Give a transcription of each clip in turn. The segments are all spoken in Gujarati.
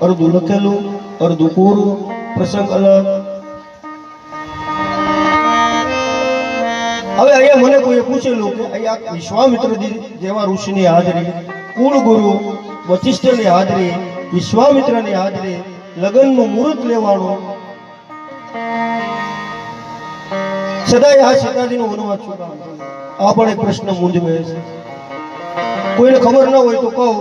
અડધું લખેલું અડધું કોરું પ્રસંગ અલગ. હવે અહીંયા મને કોઈ પૂછેલું કે અહીંયા વિશ્વામિત્ર જેવા ઋષિની હાજરી, કુળ ગુરુ વશિષ્ઠની હાજરી, વિશ્વામિત્રની હાજરી, લગ્નનું મુહૂર્ત લેવાનું, સદાય આ સીતાજીનો વનવાસ શું કામ? આ પણ એક પ્રશ્ન મૂંઝવે છે. કોઈને ખબર ન હોય તો કહું,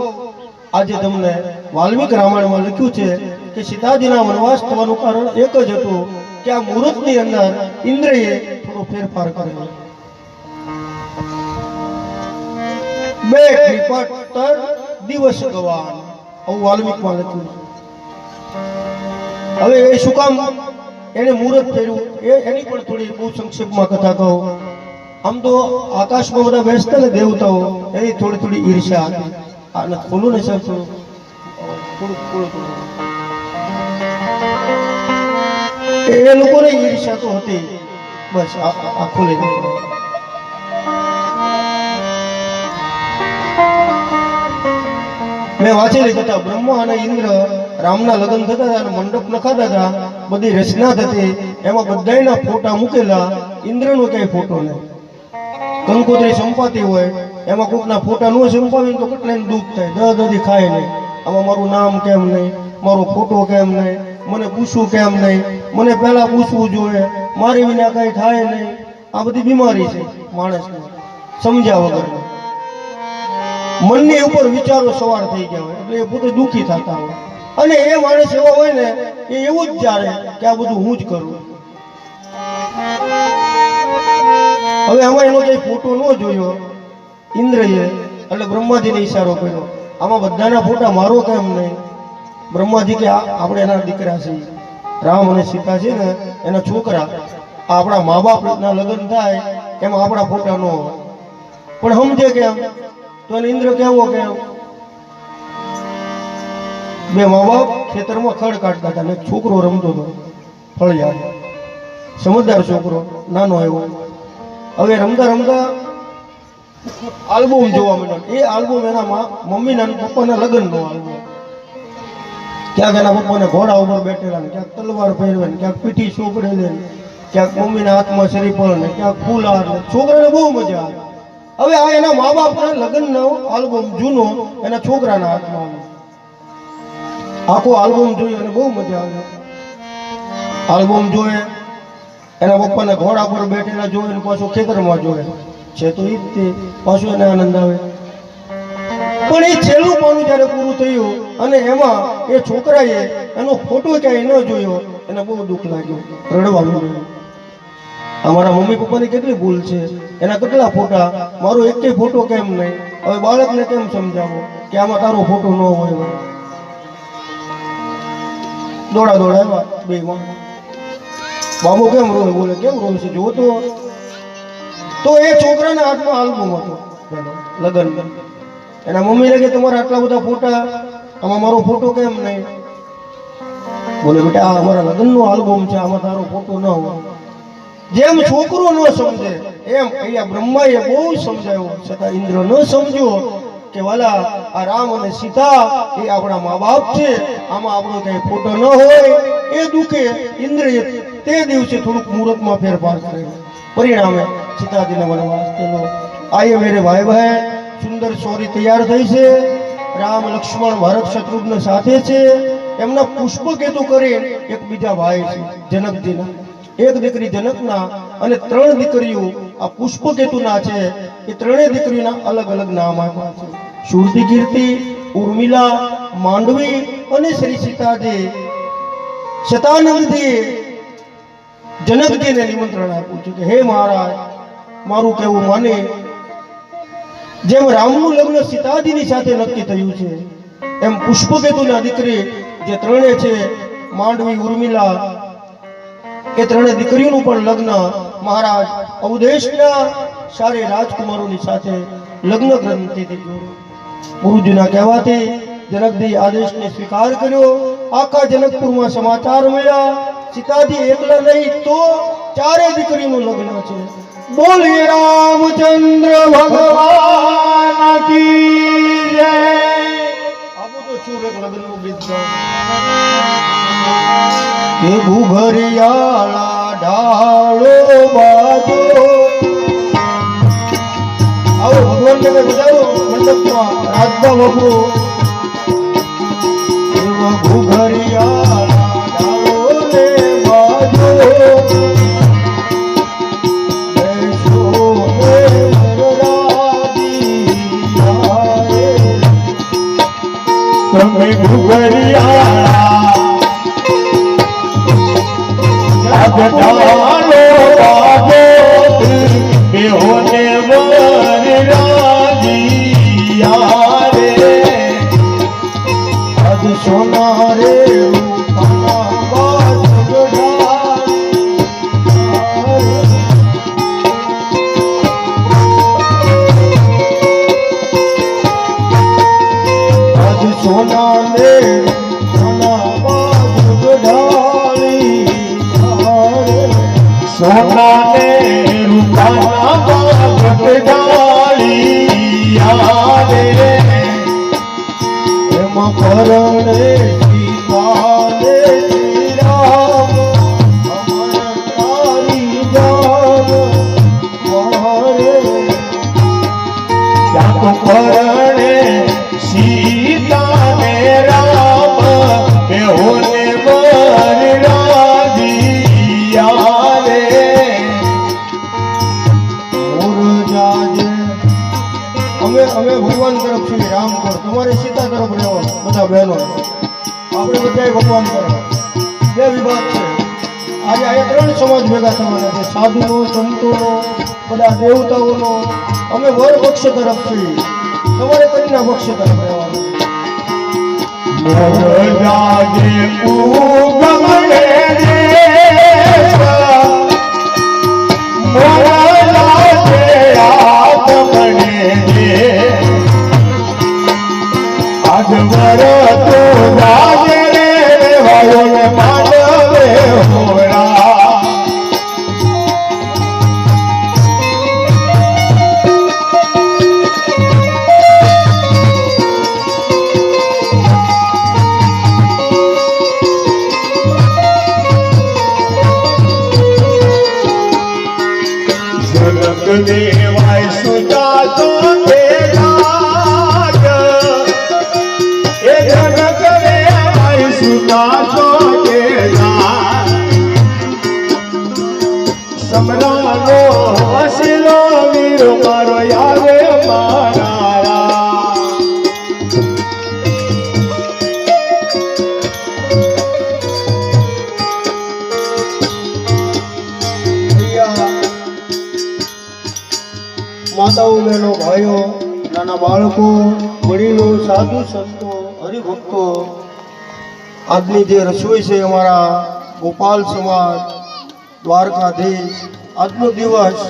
આજે તમને વાલ્મીક રામાયણમાં લખ્યું છે કે સીતાજીના વનવાસ થવાનું કારણ એક જ હતું કે આ મુહૂર્તની અંદર ઇન્દ્રએ થોડો ફેરફાર કરેલો. 2 દિવસ ગવાન, આવું વાલ્મીકમાં લખ્યું છે. હવે એ શું કામ એને મુહૂર્ત ફેર્યું એની પણ થોડી બહુ સંક્ષેપમાં કથા કહું. આમ તો આકાશમાં બધા બેસતા ને દેવતાઓ, એની થોડી થોડી ઈર્ષ્યા હતી. આને ખોલું ને સાહેબ, થોડું એ લોકોને ઈર્ષ્યા તો હતી. બસ આ ખોલી મેં વાંચેલી કથા. બ્રહ્મા અને ઇન્દ્ર રામના લગ્ન થતા હતા, મંડપ નખાતા હતા, બધી રચના થતી, એમાં બધાના ફોટા મૂકેલા, ઇન્દ્રનો કઈ ફોટો નહીં. કંકોત્રી સંપાતી હોય એમાં કોકના ફોટા ન સંપાવીને તો કેટલાને દુઃખ થાય, દદી ખાય નહીં. આમાં મારું નામ કેમ નહીં, મારો ફોટો કેમ નહીં, મને પૂછવું કેમ નહીં, મને પહેલા પૂછવું જોઈએ, મારી વિના કઈ થાય નહીં. આ બધી બીમારી છે માણસને સમજ્યા વગર. મનની ઉપર વિચારો સવાર થઈ ગયા હોય એટલે એ પોતે દુઃખી થતા હોય, અને એ માણસ એવો હોય ને એ એવું જ જાણે કે આ બધું હું જ કરું. હવે આમાં એનો કઈ ફોટો ન જોયો ઇન્દ્રએ, એટલે બ્રહ્માજીને ઈશારો કર્યો, આમાં બધાના ફોટા મારો કેમ નહીં? બ્રહ્માજી કે આપણે એના દીકરા છે, રામ અને સીતા છે ને એના છોકરા, આપણા મા બાપના લગ્ન થાય એમાં આપણા ફોટા ન હોય. પણ સમજે કેમ? તો ઇન્દ્ર કેવો કે 2 મા બાપ ખેતરમાં ખડ કાઢતા હતા ને છોકરો રમતો હતો ફળિયા, સમજદાર છોકરો નાનો આવ્યો. હવે રમતા રમતા આલ્બમ જોવા મળ્યો. એ આલ્બમ એના મમ્મીના પપ્પાના લગ્નનો આલ્બમ. ક્યાંક એના પપ્પાને ઘોડા ઉપર બેઠેલા ને, ક્યાંક તલવાર પહેરવે ને, ક્યાંક પીઠી ચોપડેલી ને, ક્યાંક મમ્મીના હાથમાં શ્રીફળ ને, ક્યાંક ફૂલહાર ને. છોકરાને બહુ મજા આવે. હવે આ એના મા બાપના લગ્નનો આલ્બમ જૂનો એના છોકરાના હાથમાં આવે. આખો આલ્બમ જોઈ અને બહુ મજા આવે. આલ્બમ જોયે, એના પપ્પાને ઘોડા પર બેઠેલા જોયે ને પાછું ખેતરમાં જોયે છે તો ઈ જ પાછું એને આનંદ આવે. પણ એ છેલ્લું પાનું જયારે પૂરું થયું અને એમાં એ છોકરાએ એનો ફોટો ક્યાંય ન જોયો, એને બહુ દુઃખ લાગ્યું, રડવા માંડ્યું. અમારા મમ્મી પપ્પાની કેટલી ભૂલ છે, એના કેટલા ફોટા, મારો એકેય ફોટો કેમ નહીં? હવે બાળકને કેમ સમજાવો કે આમાં તારો ફોટો ન હોય? દોડા આવ્યા 2 માં. બાબો કેમ રોય? બોલે કેમ રોય છે? જોતો તો એ છોકરાના હાથમાં આલ્બમ હતો લગ્ન. એના મમ્મીને કે તમારા આટલા બધા ફોટા, આમાં મારો ફોટો કેમ નહીં? બોલે બેટા આ અમારા લગ્નનો આલ્બમ છે, આમાં તારો ફોટો ન હોય. જેમ છોકરો ન સમજે એમ અહીંયા બ્રહ્માએ બહુ સમજાવ્યો, છતાં ઇન્દ્ર ન સમજ્યો કે વાલા આ રામ અને સીતા એ આપણા મા બાપ છે, આમાં આપણો કઈ ફોટો ન હોય. એ દુઃખે ઇન્દ્રએ તે દિવસે થોડુંક મુહૂર્તમાં ફેરફાર કર્યો. પરિણામે સીતાજીને વનવાસ થયો. આયે મેરે ભાઈ બહેન, સુંદર સોરી તૈયાર થઈ છે. રામ લક્ષ્મણ ભરત શત્રુઘ્ન સાથે છે. એમના પુષ્પકેતુ કરીને એક બીજા ભાઈ છે જનકજીના. એક દીકરી જનકના અને 3 દીકરીઓ આ પુષ્પકેતુના છે. એ 3 દીકરીઓના અલગ અલગ નામ આપ્યા છે. શુરતી કીર્તિ, ઉર્મિલા, માંડવી અને શ્રી સીતાજી. શતાનંદજી જનકજીને નિમંત્રણ આપ્યું છે કે હે મહારાજ, મારું કહેવું માને. જેમ રામનું લગ્ન સીતાજીની સાથે નક્કી થયું છે એમ પુષ્પકેતુના દીકરી જે 3 છે, માંડવી, ઉર્મિલા, એ 3 દીકરીઓનું પણ લગ્ન મહારાજ અવધેશના સારે રાજકુમારોની સાથે લગ્ન ગ્રંથિથી જોયું. ગુરુજીના કહેવાથી જનકજી આદેશને સ્વીકાર કર્યો. આખા જનકપુરમાં સમાચાર મળ્યા, સીતાજી એકલા નહીં તો 4 દીકરીનું લગ્ન છે. બોલીએ રામચંદ્ર ભગવાન કી જય. છું એક લગ્નનું ગીત ગાઉં કે ઘુઘરિયાળા ઢાળો બાજો આવો ભગવાનને મેં બજાવો મંડપમાં રાજબા વગરો એવા ઘુઘરિયાળા ઢાળો ને બાજો તમે ઘુઘરિયાળા ઢાલો બાજો બેહોને વરરાજીયા રે આજ સોના રે રૂપાના બાજ આજ સોના રે રૂપાના બાજ ગઢાળી સોના ને રૂપાના બાગ ડાળીયા રે એમાં પરણે સીતાને શ્રી રામ અમર તારી જાન મારે ત્યાં તો પરણે સીતા ને રામ બેહોને વરરાજીયા રે મુરજાજે અમે ભગવાન તરફ છીએ રામ પર તમારે સીતા તરફ રહેવાનું બધા બહેનો આપણે બધાય ભગવાન તરફ બે વિભાગ છે આજે અહીંયા ત્રણ સમાજ ભેગા થવાના છે સાધુનો સંતોનો બધા દેવતાઓનો અમે વર પક્ષ તરફ છીએ તમારે કન્યા પક્ષ તરફ રહેવાનું મોરજાજે ઉગમણે દેશ મોરજાજે આગમણે દેશ આજ વર તો રાજે રે વાયો ને માંડવે હોરા જનક દેવાય સુતા તો રાજ એ જનક દેવાય સુતા તો રાજ સમરાનો વસીલો વીર મારો યારે મારા માતાઓ બહેનો ભાઈઓ નાના બાળકો વડીલો સાધુ સંતો હરિભક્તો આજની જે રસોઈ છે અમારા ગોપાલ સમાજ દ્વારકાધીશ આજનો દિવસ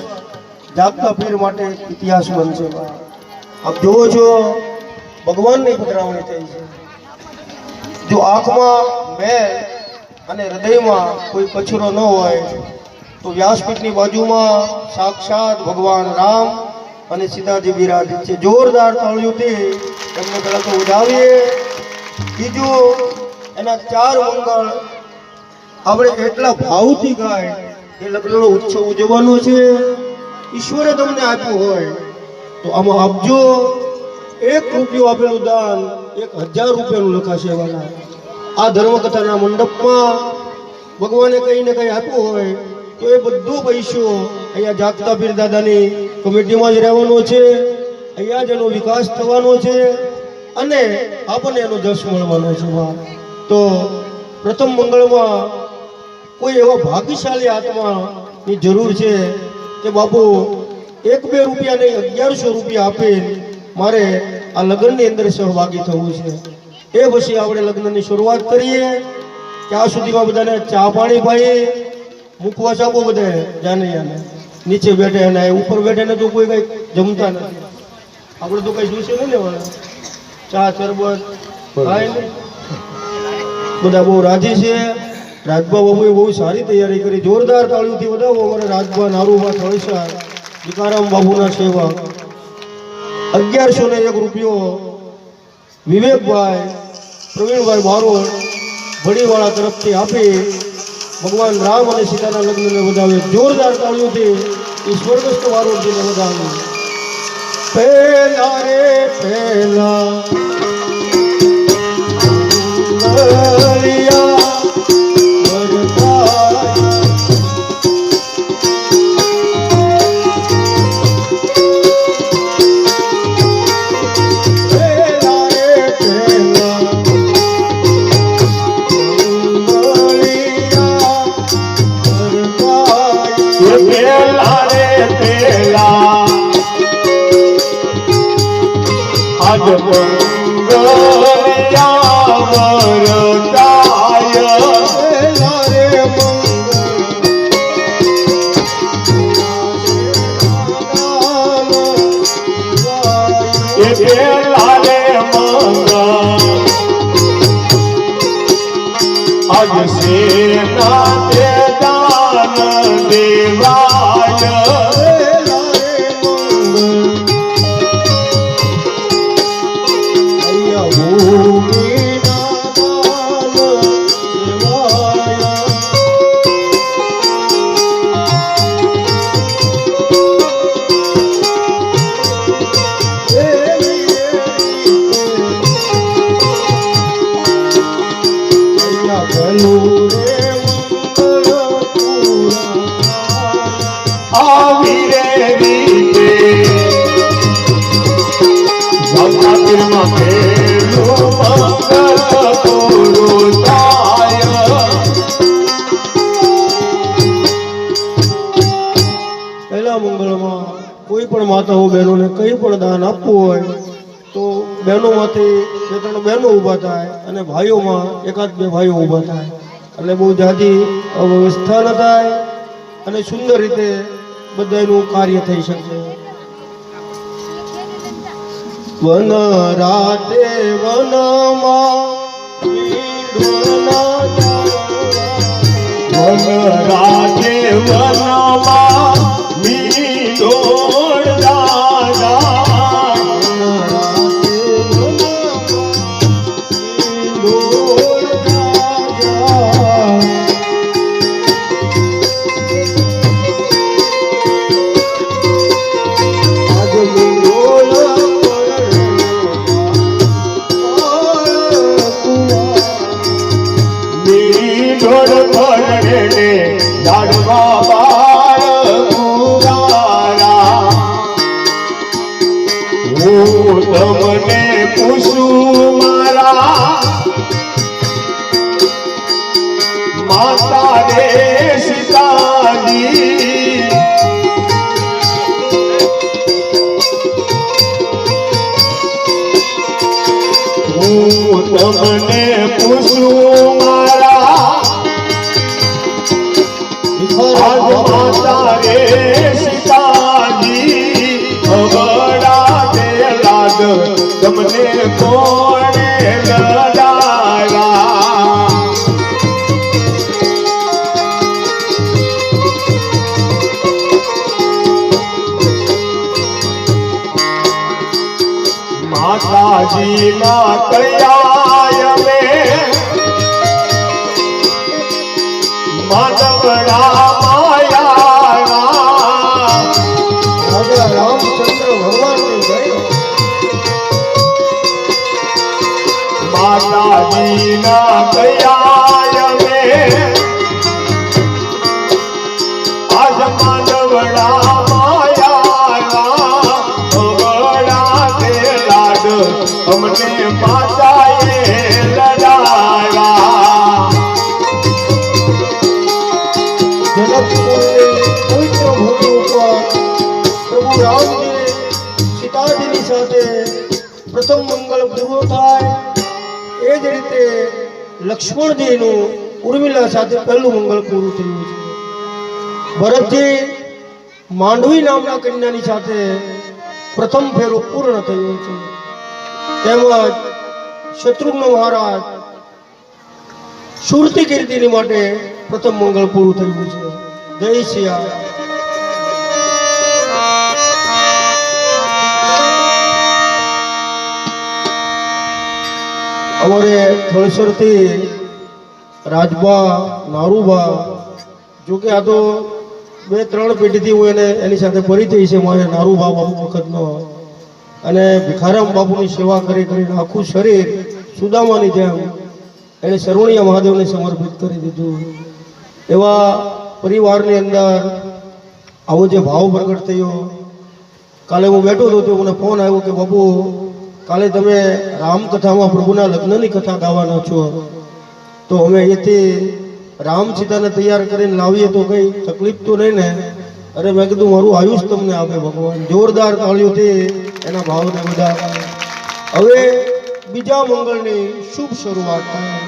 જાગતા પીર માટે એક ઇતિહાસ બનશે આપ જુઓ છો ભગવાનની પધરામણી થઈ છે જો આંખમાં મેલ અને હૃદયમાં કોઈ કચરો ન હોય તો વ્યાસપીઠની બાજુમાં સાક્ષાત ભગવાન રામ અને સીતાજી બિરાજે છે જોરદાર તાળીઓથી એમને પહેલા તો ઉજાવીએ બીજું એના ચાર મંગળ આપણે એટલા ભાવથી ગાય એ લગ્નનો ઉત્સવ ઉજવવાનો છે ઈશ્વરે તમને આપ્યું હોય તો આમાં આપજો 1 રૂપિયો આપેલું દાન 1000 રૂપિયાનું લખાશે વાલા આ ધર્મકથાના મંડપમાં ભગવાને કંઈ ને કંઈ આપ્યું હોય તો એ બધો પૈસો અહીંયા જાગતા પીર દાદાની કમિટીમાં જ રહેવાનો છે અહીંયા જ એનો વિકાસ થવાનો છે અને આપણને એનો જશ મળવાનો છે તો પ્રથમ મંગળમાં કોઈ એવા ભાગ્યશાળી આત્માની જરૂર છે કે બાપુ 1-2 રૂપિયા નહીં 1100 રૂપિયા આપે મારે આ લગ્નની અંદર સહભાગી થવું છે એ પછી આપણે લગ્નની શરૂઆત કરીએ ત્યાં સુધીમાં બધાને ચા પાણી પાઈએ મુખવાસ આપો બધા જાનૈયાને નીચે બેઠે અને ઉપર બેઠે ને તો કોઈ કઈ જમતા નથી આપણે તો કઈ જોશે નહીં લેવાના ચા શરબત ખાય ને બધા બહુ રાજી છે રાજભા બાબુએ બહુ સારી તૈયારી કરી જોરદાર તાળીઓથી વધાવો અમારા રાજભા નારુભા થળસા વિકારામ બાબુના સેવા 1101 રૂપિયો વિવેકભાઈ પ્રવીણભાઈ બારોટ ભડીવાળા તરફથી આપી ભગવાન રામ અને સીતાના લગ્નને વધાવે જોરદાર તાળીઓથી એ સ્વર્ગસ્થ બારોટજીને વધાવ્યું. પહેલા રે પહેલા મંગલિયા વરદાય. પહેલા રે પહેલા મંગલિયા વરદાય. પેલા રે પેલા આજ મંગલિયા વરદાય. પહેલા રે એ પેલા રે મંગલ આજ સેના તે દાન દેવાય. આવી રે રીતે જગતમાં પેલું મંગલ પૂરું થાય. પહેલા મંગળમાં કોઈ પણ માતાઓ બહેનોને કંઈ પણ દાન આપવું હોય તો બહેનોમાંથી બે ત્રણ બહેનો ઊભા થાય અને ભાઈઓમાં એકાદ બે ભાઈઓ ઊભા થાય એટલે બહુ જાજી અવ્યવસ્થા ન થાય અને સુંદર રીતે બધાનું કાર્ય થઈ શકે. વન રાતે વનમાં મીંડોળના જાવા. વન રાતે વનમાં મીંડોળ દાદા. વન રાતે વનમાં મીંડોળના જાવા. આજ મીંડોળ મીંડોળ પરણે લાડવા બાળ કુવારા. હું તમને પૂછું મારા માતા રે સીતાજી. હું તમને પૂછું મારા આજ માતા રે સીતાજી. અવડા તે લાડ તમને કોણે લડાવ્યા. માતાજીના કયા અમે માનવડા માયા. રાજા રામચંદ્ર ભગવાનની જય. માતાજીના કયા અમે આજ માનવડા માયા. અવડા તે લાડ અમને માતાએ લડાવ્યા. જનકપુરની પવિત્ર ભૂમિ ઉપર પ્રભુ રામજી સીતાજીની સાથે પ્રથમ મંગળ પૂરો થાય એ જ રીતે લક્ષ્મણજીનું ઉર્મિલા સાથે પહેલું મંગળ પૂરું થયું છે. ભરતજી માંડવી નામના કન્યાની સાથે પ્રથમ ફેરો પૂર્ણ થયો છે. તેમજ શત્રુઘ્ન મહારાજ સુરતી કીર્તિની માટે પ્રથમ મંગળ પૂરું થયું છે. જય સિયા. અમારે થળસરથી રાજબા નારુબા, જોકે આ તો 2-3 પેઢીથી હું એની સાથે પરિચય છે મારે નારુબા બાપુ વખતનો. અને ભિખારામ બાપુની સેવા કરી કરીને આખું શરીર સુદામાની જેમ એને શરવણીયા મહાદેવને સમર્પિત કરી દીધું. એવા પરિવારની અંદર આવો જે ભાવ પ્રગટ થયો. કાલે હું બેઠો હતો તો મને ફોન આવ્યો કે બાપુ કાલે તમે રામકથામાં પ્રભુના લગ્નની કથા ગાવાના છો, તો અમે અહીંથી રામ સીતાને તૈયાર કરીને લાવીએ તો કંઈ તકલીફ તો નહીં ને? અરે મેં કીધું મારું આયુષ તમને આપે ભગવાન. જોરદાર તાળીઓથી એના ભાવને બધા. હવે બીજા મંગળની શુભ શરૂઆત થાય.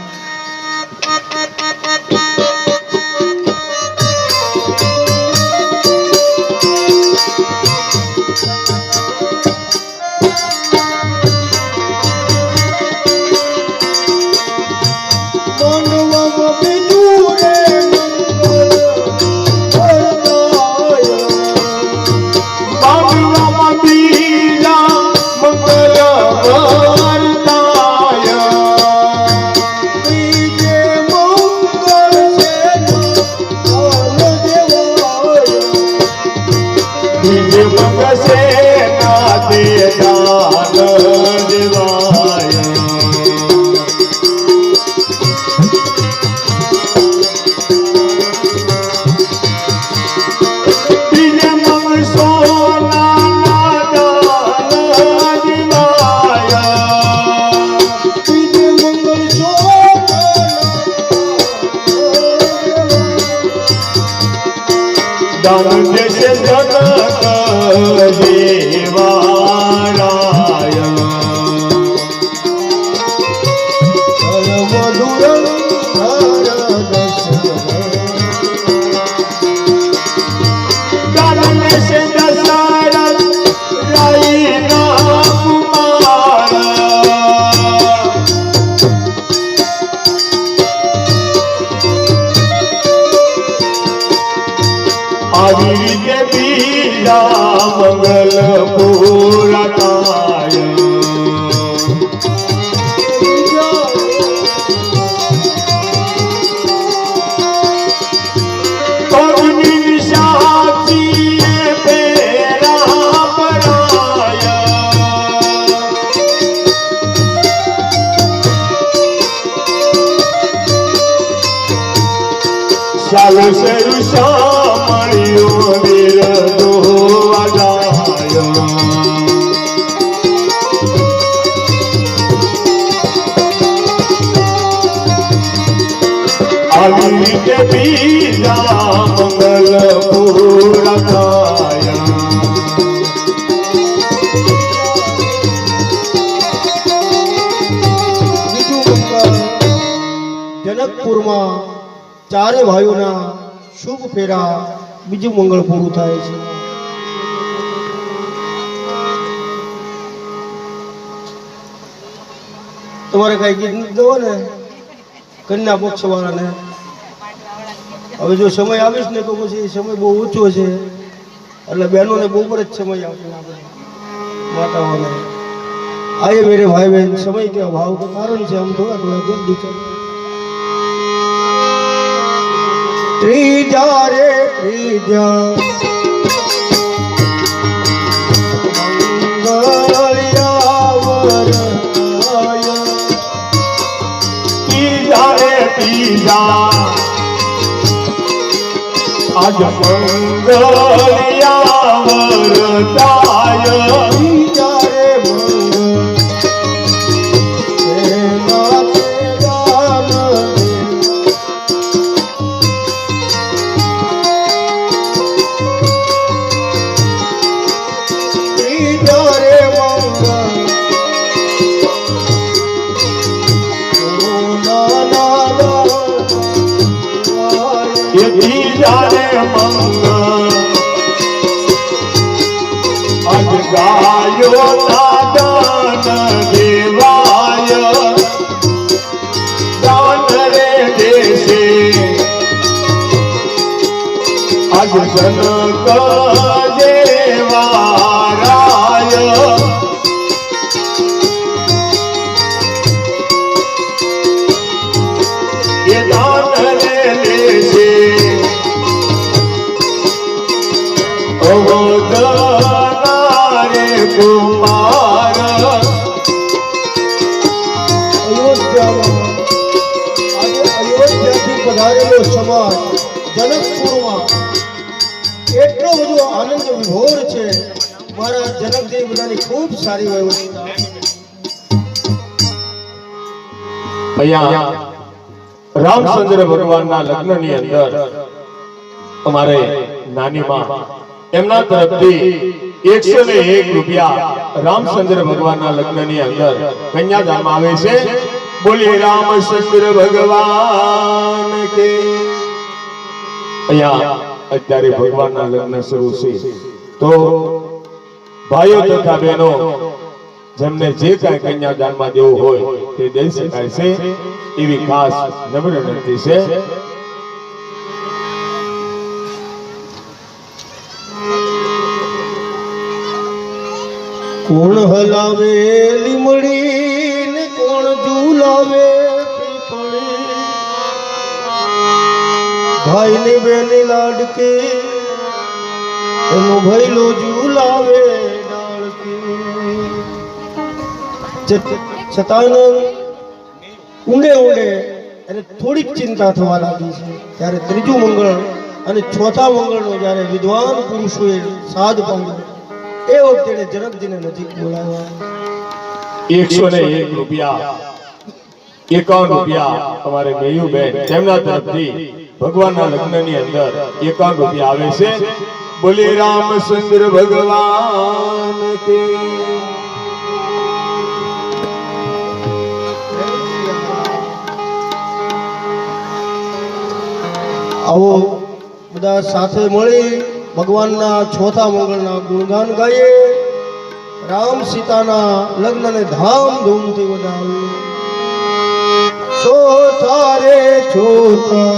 જનકપુરમાં ચારે ભાઈઓના શુભ ફેરા બીજું મંગળ પૂરું થાય છે. તમારે કઈ ગીત નથી દો ને કન્યા પક્ષ વાળાને? હવે જો સમય આવીશ ને તો પછી સમય બહુ ઓછો છે, એટલે બહેનોને બહુ જ સમય આપે આપણે માતાઓને. आइए मेरे भाई बहन, समय के अभाव के कारण से हम थोड़ा जल्दी चले. त्रिजा रे त्रिजा आज मंगलिया वरदाय गायो दान देवाय दान रे देशे आज जनक देवाराय સમાજ જનકપુરમાં એટલો બધો આનંદ વિભોર છે. મારા જનકજી બધાની ખૂબ સારી વ્યવસ્થા. અહીંયા રામચંદ્ર ભગવાનના લગ્નની અંદર અમારે નાની માં એમના તરફથી 101 રૂપિયા રામચંદ્ર ભગવાનના લગ્નની અંદર કન્યાદાનમાં આવે છે. બોલીએ રામચંદ્ર ભગવાન કે. અહીંયા અત્યારે ભગવાનના લગ્ન શરૂ છે, તો ભાઈઓ તથા બહેનો જેમને જે કાંઈ કન્યાદાનમાં દેવું હોય તે દઈ શકાય છે એવી ખાસ નમ્ર વિનંતી છે. કોણ હલાવે લીમડી ને કોણ ઝૂલાવે પીપળી, ભાઈ ની બેની લાડકી એનો ભૈલો ઝૂલાવે ડાળકી. છતાં ઊંડે ઊંડે એને થોડીક ચિંતા થવા લાગી છે. ત્યારે ત્રીજું મંગળ અને ચોથા મંગળનો જ્યારે વિદ્વાન પુરુષોએ સાદ પામ્યો એ વખતે જનકજીને નજીક બોલાવ્યા. 101 રૂપિયા 51 રૂપિયા અમારે મેયુબેન તેમના તરફથી ભગવાનના લગ્નની અંદર 51 રૂપિયા આવે છે. બોલી રામચંદ્ર ભગવાન કે. આવો બધા સાથે મળી ભગવાનના ચોથા મંગળના ગુણગાન ગાઈએ. રામ સીતાના લગ્નને ધામધૂમથી વધાવીએ. ચોથા રે ચોથા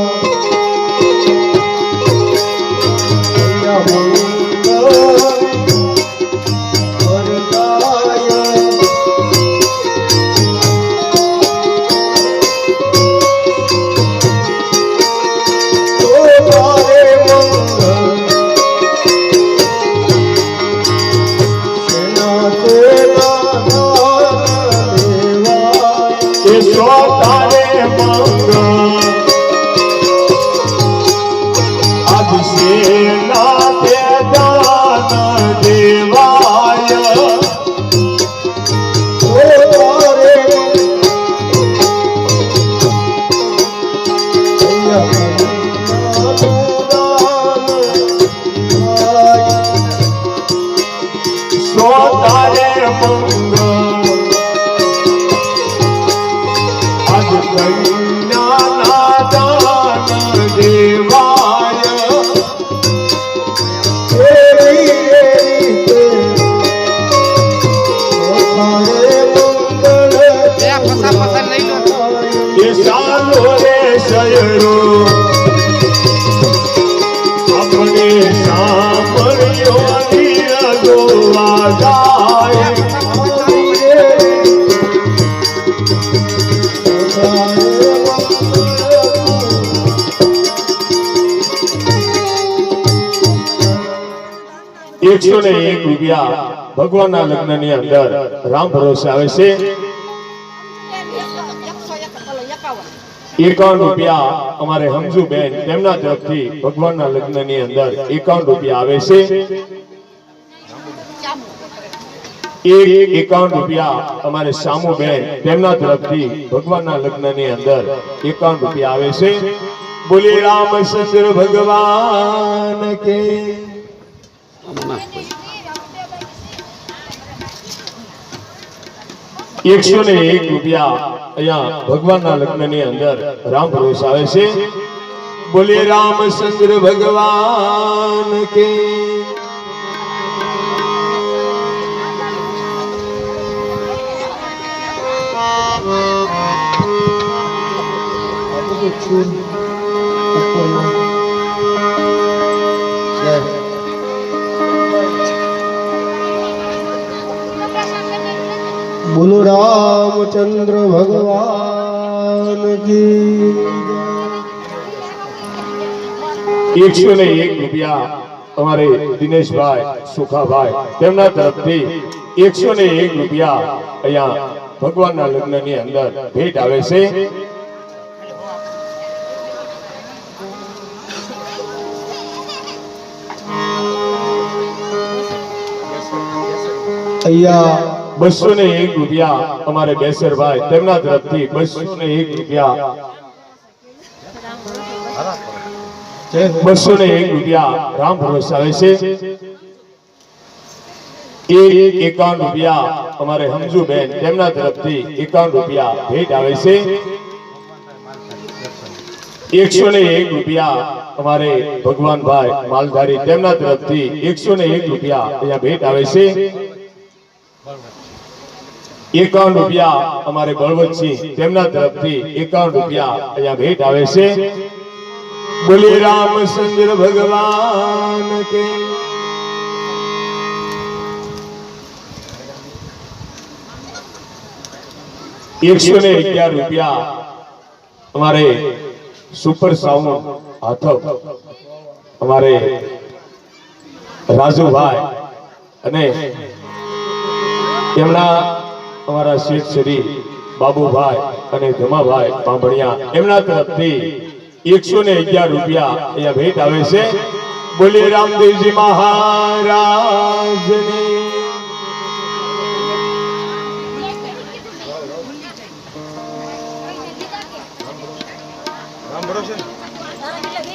ભગવાનના લગ્નની અંદર રામ ભરોસે આવે છે. 51 રૂપિયા અમારે હમજુબેન તેમના તરફથી ભગવાનના લગ્નની અંદર 51 રૂપિયા આવે છે. 51 રૂપિયા અમારે શામુબેન તેમના તરફથી ભગવાનના લગ્નની અંદર 51 રૂપિયા આવે છે. બોલી રામચંદ્ર ભગવાન કે. 101 રૂપિયા અહીંયા ભગવાનના લગ્નની અંદર રામ ભરોસે આવે છે. બોલીએ રામચંદ્ર ભગવાન કે. બોલો રામચંદ્ર ભગવાન કી. 101 રૂપિયા અમારે દિનેશભાઈ સુખાભાઈ તેમના તરફથી 101 રૂપિયા અહીંયા ભગવાનના લગ્નની અંદર ભેટ આવે છે. અહીંયા 201 રૂપિયા અમારે બેસરભાઈ તેમના તરફથી 201 રૂપિયા 201 રૂપિયા રામ ભરોસે આવે છે. 51 રૂપિયા અમારે હમજુબેન તેમના તરફથી 51 રૂપિયા ભેટ આવે છે. 101 રૂપિયા અમારે ભગવાનભાઈ માલધારી તેમના તરફથી 101 રૂપિયા અહીંયા ભેટ આવે છે. 51 રૂપિયા અમારે બળવંતસિંહ તેમના તરફથી 51 રૂપિયા અહીંયા ભેટ આવે છે. બોલે રામચંદ્ર ભગવાન કે 111 રૂપિયા અમારે સુપર સાઉન્ડ હાથવ અમારે રાજુભાઈ અને તેમના અમારા શેઠ શ્રી બાબુભાઈ અને ધમાભાઈ પાંભણિયા એમના તરફથી 111 રૂપિયા અહીંયા ભેટ આવે છે. બોલે રામદેવજી મહારાજની.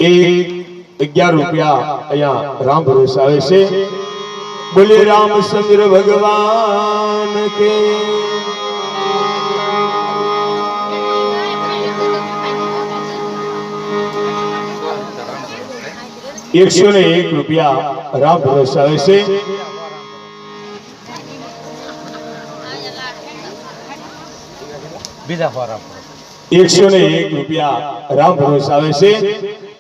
एक 11 રૂપિયા અહીંયા રામ ભરોસે આવે છે. બોલે રામચંદ્ર ભગવાન કે 101 રૂપિયા રામ ભરોસે આવે છે. 101 રૂપિયા રામ ભરોસે આવે છે.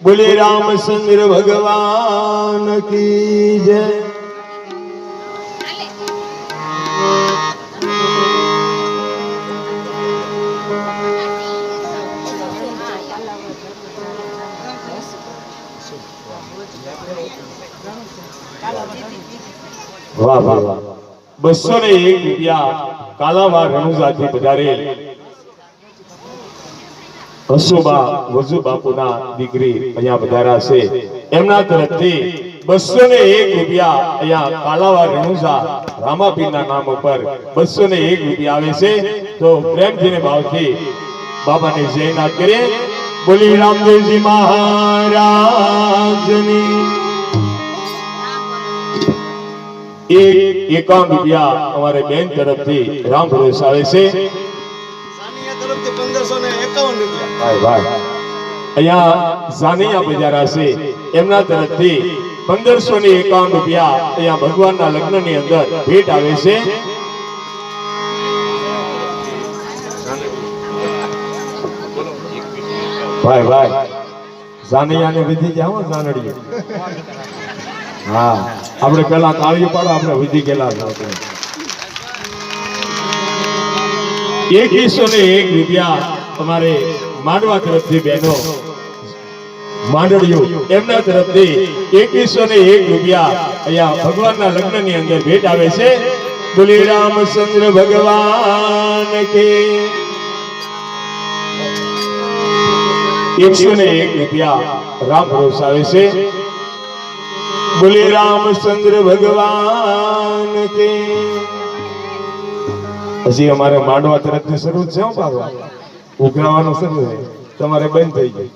બોલે રામચંદ્ર ભગવાન કી જય. વાહ વાહ વાહ. 201 રૂપિયા કાલાવા રણુજાથી પધારેલ હસુબા વજુ બાપુના દીકરી અહીંયા પધાર્યા છે. એમના તરફથી 201 રૂપિયા અહીંયા કાલાવા રણુજા રામાપીરના નામ ઉપર 201 રૂપિયા આવે છે. તો પ્રેમથી ને ભાવથી બાબાને જયનાથ કરીએ. બોલી રામદેવજી મહારાજની. 51 રૂપિયા અમારે બેન તરફથી રામ ભરોસે આવે છે. અહીંયા જાનૈયા બજારા છે એમના તરફથી 1551 રૂપિયા અહીંયા ભગવાનના લગ્નની અંદર ભેટ આવે છે. ભાઈ ભાઈ જાનૈયાને વિધિ જાઓ જાનડીએ. હા આપણે પેલા તાળી પાડો, આપણે વિધિ ગયેલા હતા. 101 રૂપિયા તમારે માંડવા તરફથી બહેનો માંડળીઓ એમના તરફથી 101 રૂપિયા અહીંયા ભગવાનના લગ્નની અંદર ભેટ આવે છે. બોલે રામચંદ્ર ભગવાન કે 101 રૂપિયા રામ ભરોસે આવે છે. બોલે રામચંદ્ર ભગવાન કે. હજી અમારે માંડવા તરફથી શરૂ છે. ઉઘરાવાનું શરૂ છે, તમારે બંધ થઈ ગયું.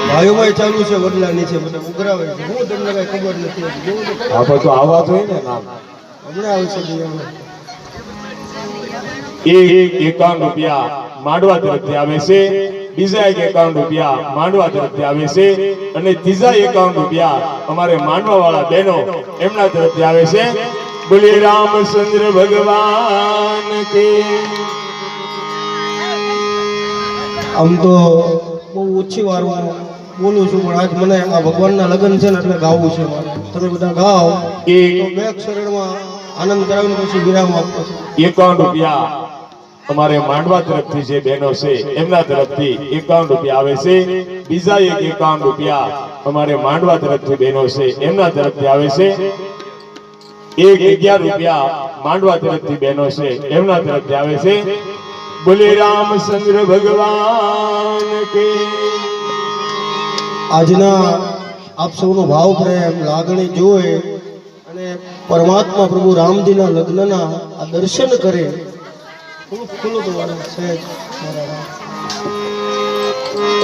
ભાઈઓમાં ચાલુ છે, વડલાની છે, બધા ઉઘરાવે છે. હું તમને કઈ ખબર નથી. આપણે તો આવા તો હોય ને નામ હમણાં આવશે. 51 રૂપિયા માંડવા તરફથી આવે છે. બીજા 51 રૂપિયા માંડવા તરફથી આવે છે. અને ત્રીજા 51 રૂપિયા અમારે માંડવા વાળા બહેનો એમના તરફથી આવે છે. બોલે રામચંદ્ર ભગવાન કે. આમ તો બહુ ઓછી વાર હું બોલું છું, પણ આજ મને આ ભગવાનના લગ્ન છે ને એટલે ગાવું છે મારે. તમે બધા ગાઓ. એ બે શરીરમાં આનંદ કરાવીને પછી વિરામ આપો છો. 51 રૂપિયા અમારે માંડવા તરફથી જે બહેનો છે એમના તરફથી 51 રૂપિયા આવે છે. બીજા 51 રૂપિયા અમારે માંડવા તરફથી બહેનો છે એમના તરફથી આવે છે. 11 રૂપિયા માંડવા તરફથી બહેનો છે એમના તરફથી આવે છે. બોલે રામચંદ્ર ભગવાન કે. આજના આપ સૌનો ભાવ પ્રેમ લાગણી જોઈ અને પરમાત્મા પ્રભુ રામજીના લગ્નના આ દર્શન કરે. ખુલ્લું તો વાળું છે જ મારા રામ.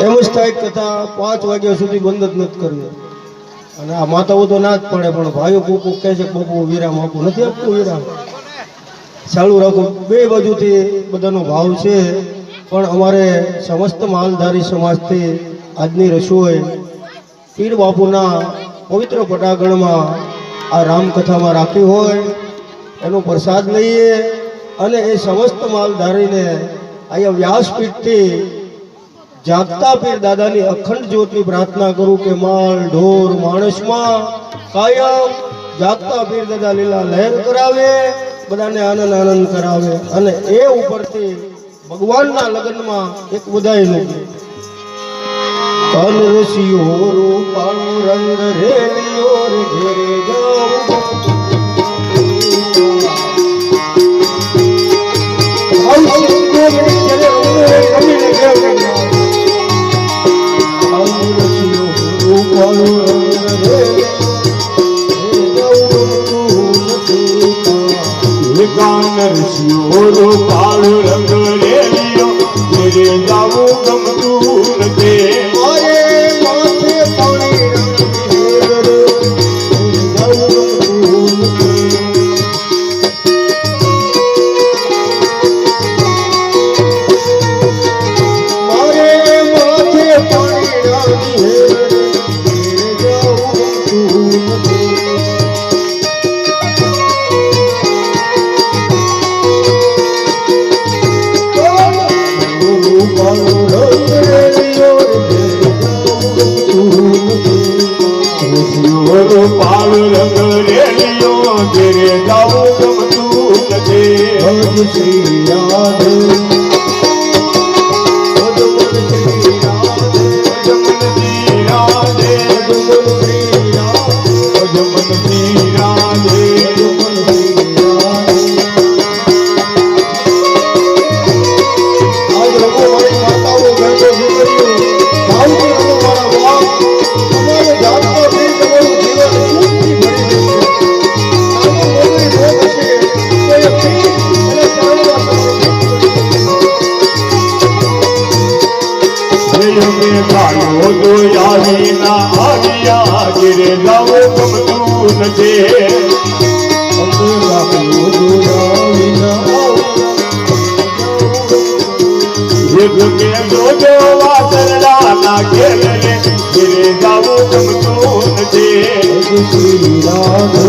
એમ જ થાય કથા 5 વાગ્યા સુધી બંધ જ નથી કરવી. અને આ માતાઓ તો ના જ પડે, પણ ભાઈઓ કોક કહે છે બાપુ વિરામ આપું, નથી આપવું વિરામ, ચાલુ રાખું. બે બાજુથી બધાનો ભાવ છે. પણ અમારે સમસ્ત માલધારી સમાજથી આજની રસોઈ પીર બાપુના પવિત્ર પટાગણમાં આ રામકથામાં રાખી હોય એનો પ્રસાદ લઈએ અને એ સમસ્ત માલધારીને અહીંયા વ્યાસપીઠથી જાગતા પીર દાદાની અખંડ જ્યોતની પ્રાર્થના કરું કે માલ ઢોર માણસમાં કાયમ જાગતા પીર દાદા લીલા લહેર કરાવે, બધાને આનંદ આનંદ કરાવે. અને એ ઉપરથી ભગવાનના લગ્નમાં એક બધાયનું કન રસિયો રૂપાળો રંગ રેલિયો રે ઘેરે જાઉં કાળો રંગ રેલિયો ઘેરે જાવું ગમતું નથી. અરે માથે પાણી પાળ રંગ રેલિયો ઘેરે જાવું ગમતું નથી. શ્રી રાધે ઘેરે જાવું ગમતું નથી. જોજો વાસરડાના ઘેરે ઘેરે જાવું ગમતું નથી. શ્રી રાધે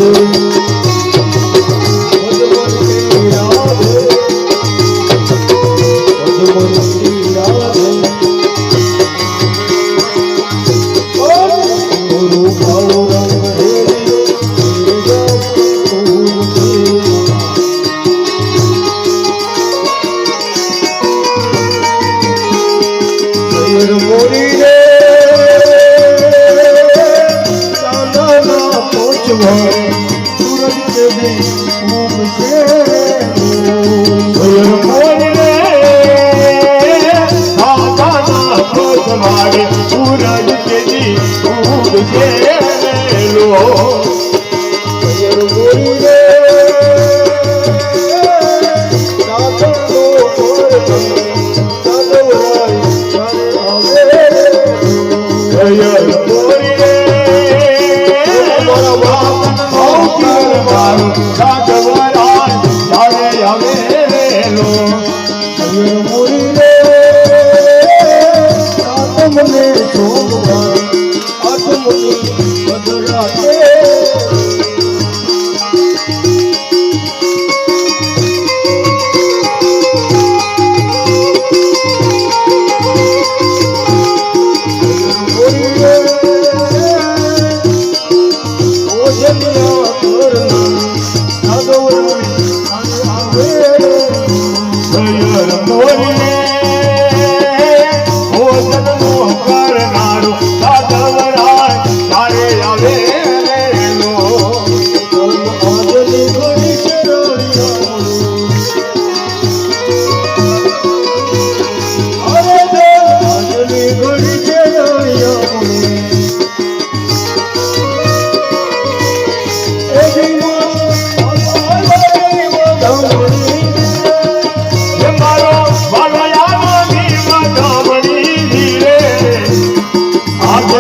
મને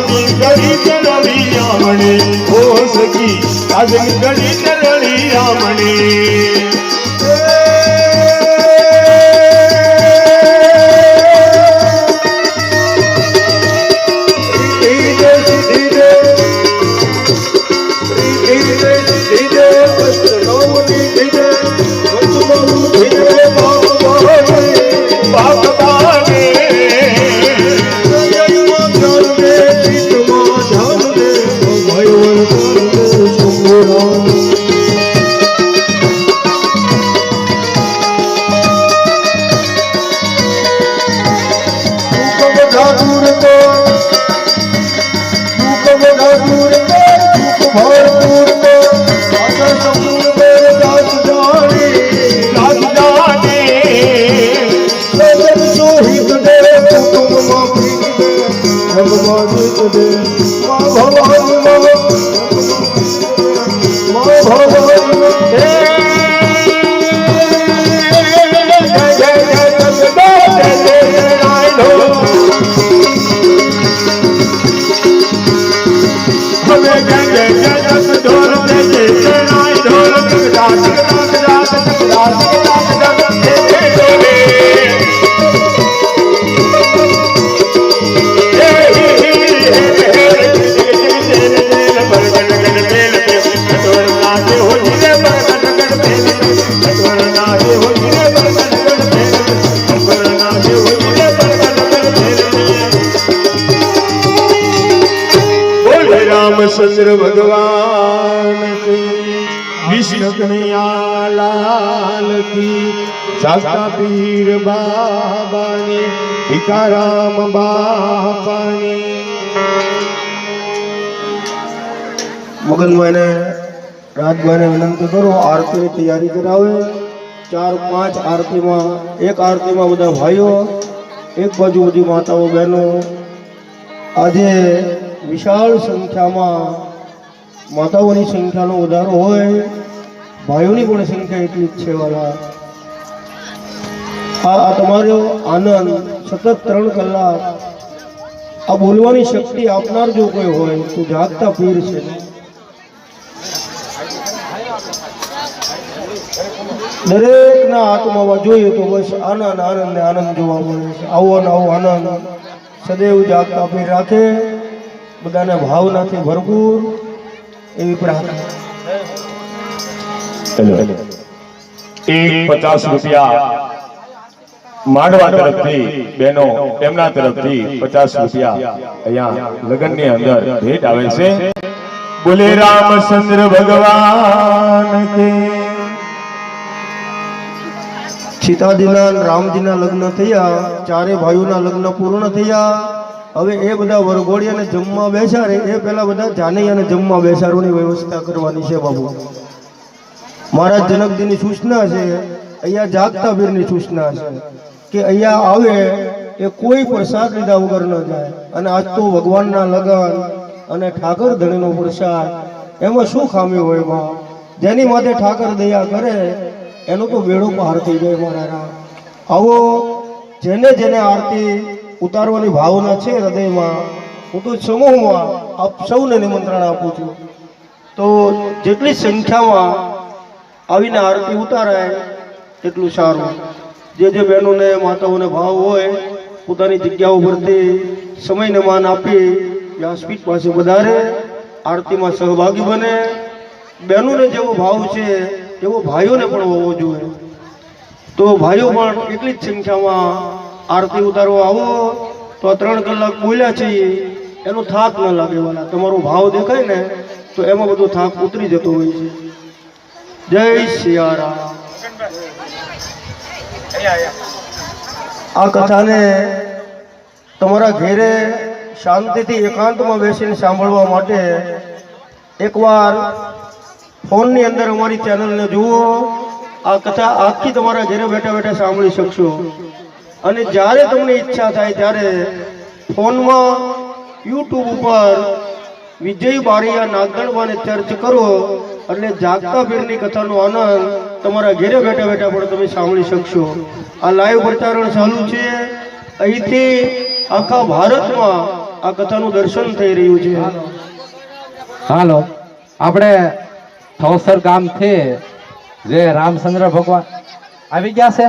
આજની ઘડી ચરણી આમણે ઓ સખી આજની ઘડી ચરણી આમણે रामचंद्र भगवान की विष्णु कन्हैया लाल की सासा पीर बाबानी भिकाराम बापानी મગનભાઈને રાજભાઈને વિનંતી કરો આરતીની તૈયારી કરાવે 4-5 આરતીમાં એક આરતીમાં બધા ભાઈઓ એક બાજુ બધી માતાઓ બહેનો આજે વિશાળ સંખ્યામાં માતાઓની સંખ્યાનો વધારો હોય ભાઈઓની પણ સંખ્યા એટલી જ છે વાલા આ તમારો આનંદ સતત 3 કલાક આ બોલવાની શક્તિ આપનાર જો કોઈ હોય તો જાગતા પીર છે દરેકના આત્મામાં જોઈએ તો બસ આનંદ આનંદ ને આનંદ જોવા મળે છે આવો ને આવો આનંદ સદૈવ જાગતા પીર રાખે બધાને ભાવનાથી ભરપૂર એવી પ્રાર્થના एक 50 रुपया માંડવા તરફથી બહેનો તેમના તરફથી 50 રૂપિયા અહીંયા લગનની અંદર ભેટ આવે છે બોલે રામચંદ્ર ભગવાન કે સીતાજીના રામજીના લગ્ન થયા ચારે ભાઈઓના લગ્ન પૂર્ણ થયા હવે એ બધા વરઘોડિયાને જમવા બેસાડે એ પહેલા બધા જાનૈયાને જમવા બેસાડવાની વ્યવસ્થા કરવાની છે બાબુ મહારાજ જનકજીની સૂચના છે અહીંયા જાગતા વીરની સૂચના છે કે અહીંયા આવે એ કોઈ પ્રસાદ લીધા વગર ન જાય અને આજ તો ભગવાનના લગન અને ઠાકર ધણીનો પ્રસાદ એમાં શું ખામી હોય બા જેની માથે ઠાકર દયા કરે એનો તો બેડો પાર થઈ જાય મારા આવો જેને જેને આરતી ઉતારવાની ભાવના છે હૃદયમાં હું તો સમૂહમાં આપ સૌને નિમંત્રણ આપું છું તો જેટલી સંખ્યામાં આવીને આરતી ઉતારાય એટલું સારું જે જે બહેનોને માતાઓને ભાવ હોય પોતાની જગ્યાઓ પરથી સમયને માન આપી વ્યાસપીઠ પાસે વધારે આરતીમાં સહભાગી બને બહેનોને જેવો ભાવ છે એવો ભાઈઓને પણ હોવો જોઈએ તો ભાઈઓ પણ એટલી જ સંખ્યામાં આરતી ઉતારવા આવો તો આ 3 કલાક બોલ્યા છીએ એનો થાક ન લાગે વાલા તમારો ભાવ દેખાય ને તો એમાં બધો થાક ઉતરી જતો હોય છે જય સિયારામ આ કથાને તમારા ઘેરે શાંતિથી એકાંતમાં બેસીને સાંભળવા માટે એકવાર ફોનની અંદર અમારી ચેનલને જુઓ આ કથા આખી તમારા ઘરે બેઠા બેઠા સાંભળી શકશો અને જ્યારે તમને ઈચ્છા થાય ત્યારે ફોનમાં યુટ્યુબ ઉપર વિજય બારૈયા નાગદણવાને સર્ચ કરો એટલે જાગતા પીરની કથાનો આનંદ તમારા ઘરે બેઠા બેઠા પણ તમે સાંભળી શકશો આ લાઈવ પ્રચારણ ચાલુ છે અહીંથી આખા ભારતમાં આ કથાનું દર્શન થઈ રહ્યું છે. હાલો આપણે થૌસર ગામથી જે રામચંદ્ર ભગવાન આવી ગયા છે,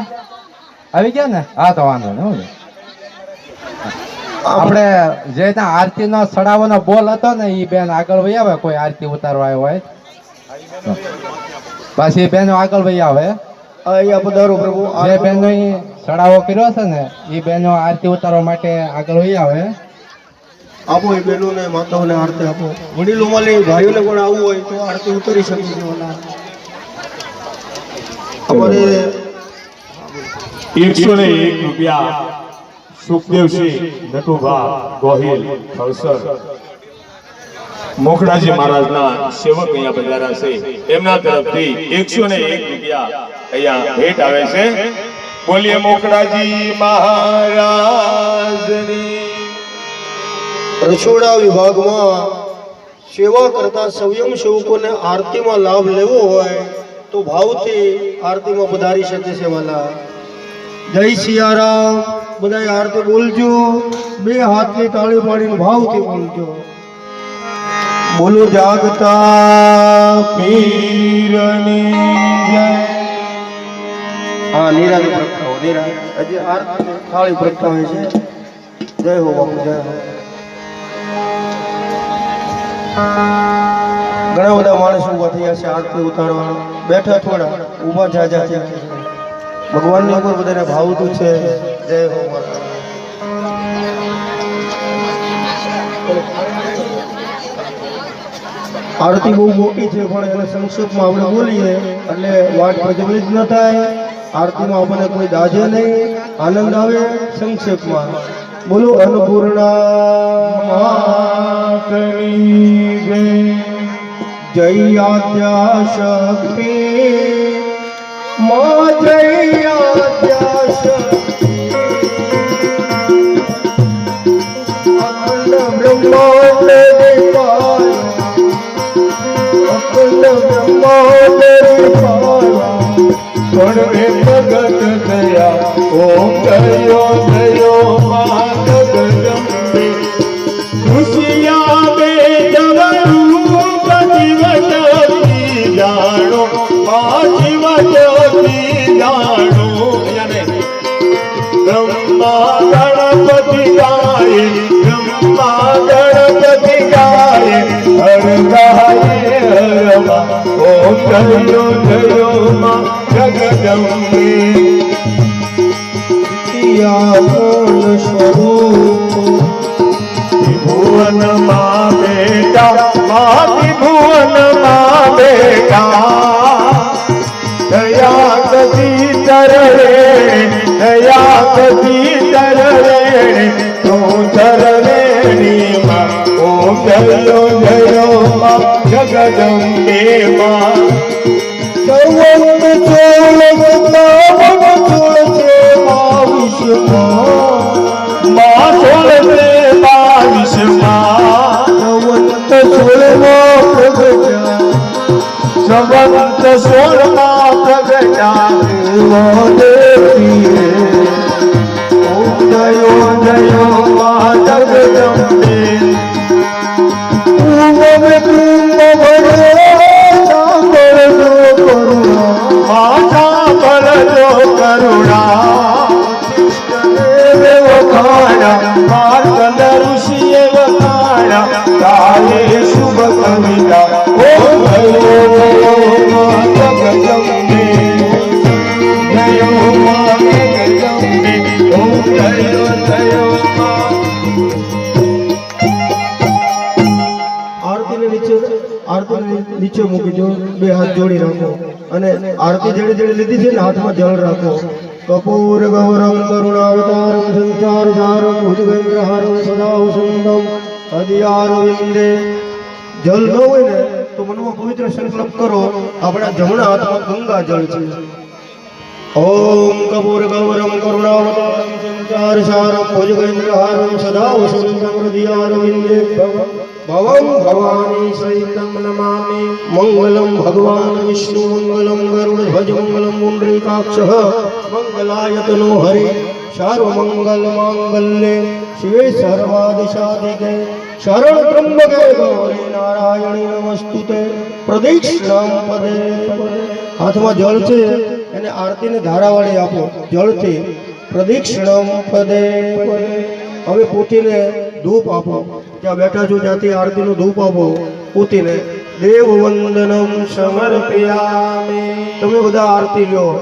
આવી ગયા ને? હા તો વાંધો નહીં. આપણે જે ત્યાં આરતીનો ચડાવવાનો બોલ હતો ને એ બેન આગળ વહી આવે, કોઈ આરતી ઉતારવા આવ્યો હોય પાછી બેનો આગળ વહી આવે. અહીંયા પધારો પ્રભુ. જે બેનો ચડાવો કર્યો છે ને એ બેનો આરતી ઉતારવા માટે આગળ વહી આવે. આપો એ બહેનોને માતાઓને આરતી આપો. વડીલો માલી ભાઈઓને પણ આવવું હોય તો આરતી ઉતરી શકે છે. અમારે 101 રૂપિયા સુખદેવસિંહ નટુભા ગોહિલ થલસર મોખડાજી મહારાજના સેવક અહીંયા પધાર્યા છે. એમના તરફથી 101 રૂપિયા અહીંયા ભેટ આવે છે. બોલીએ મોખડાજી મહારાજની. રસોડા વિભાગમાં સેવા કરતા સ્વયંસેવકોને આરતીમાં લાભ લેવો હોય તો ભાવથી આરતીમાં પધારી શકે છે. વાલા જય સિયારામ. બધાય આરતી બોલજો, બે હાથની તાળી પાડીને ભાવથી બોલજો. બોલો જાગતા પીરની જય. હા, નિરાજ પ્રગટાવો, નિરાજ. હજી આરતી થાળી પ્રગટાવે છે. જય હો બાપુ, જય હો. ઘણા બધા માણસો ઉભા થયા છે આરતી ઉતારવા. બેઠા થોડા, ઉભા જાજા થયા છે. ભગવાનની ઉપર બધાને ભાવતું છે. જય હો માતા. આરતી બહુ મોટી છે પણ એને સંક્ષેપમાં આપણે બોલીએ એટલે વાત પ્રજ્વલિત ન થાય. આરતીમાં આપણને કોઈ દાજે નહીં, આનંદ આવે. સંક્ષેપમાં બોલો અન્નપૂર્ણા માતની જય. જય આદ્યા શક્તિ મા, જય આદ્યા શક્તિ. અખંડ બ્રહ્માંડ દેવાય, અખંડ બ્રહ્માંડ દેવાય. ગણવે ભગત દયા ઓમ દયો દયો મા જગદંબે. ખુશિયા બે જવરૂપ જીવતી જાણો મા જીવતી જાણો. બ્રહ્મા ગણપતિ ગાય, બ્રહ્મા ગણપતિ ગાય, હર ગાય હરવા. ઓમ દયો દયો મા જગદંબે. સ્વરૂપ ત્રિભુવન માં બેટા, મા ત્રિભુવન માં બેટા. દયા કદી તરવે, દયા કદી તરવે, તું તરવેણી માં. ઓમ દયો દયો માં જગદંબે માં. સર્વંત ચોલ સતાવન ચોલ છે બાવીસમાં. માં સોળ છે 22 માં. સર્વંત ચોલમાં પ્રગટ્યા, સંવંત 16 માં પ્રગટા. એવા દેવીએ. ઓમ દયો દયો માં જગદંબે. ઉમમે કુંભ ભરે સાંભળજો કરુણા. માં સાંભળજો કરુણા. દેવે વખાણા, માર્કંડ ઋષિએ વખાણા. ગાયે શુભ કવિતા. ઓમ દયો દયો માં જગદંબે. દયો માં જગદંબે. ઓમ દયો દયો માં. આરતીને નીચે મૂકી દો, બે હાથ જોડી રાખો અને આરતી જેડી જેડી લીધી છે ને હાથમાં જળ રાખો. કપૂર ગૌરમ કરુણાવતારમ સંચારધારમ ભુજગેન્દ્રહારમ સદા વસંતમ અદિયારવિંદે. જલ ન હોય ને તો મનમાં પવિત્ર સંકલ્પ કરો. આપણા જમણા હાથમાં ગંગા જળ છે. ઓમ કપૂર ગૌરમ કરુણાવતારમ સંચારસારમ ભુજગેન્દ્રહારમ સદા વસંતમ હૃદયારવિંદે. ભવમ ભવાની સહિતમ નમામિ. મંગલમ ભગવાન વિષ્ણુ મંગલમ ગરુડ ધ્વજ મંગલમ પુંડરીકાક્ષ મંગલાયતનો હરિ. સર્વમંગલ માંગલ્યે શિવે સર્વાદિશાધિકે શરણ ત્રંબકે ગૌરી નારાયણી નમસ્તુતે પ્રદક્ષિણામ પદે પદે. હાથમાં જળ છે એને આરતીને ધારાવાળી આપો જળથી. પ્રદક્ષિણામ પદે પદે. હવે પોતીને ધૂપ આપો. જ્યાં બેઠા છો ત્યાંથી આરતીનું ધૂપ આપો પોતીને. દેવ વંદનમ સમર્પયામિ. તમે બધા આરતી લ્યો.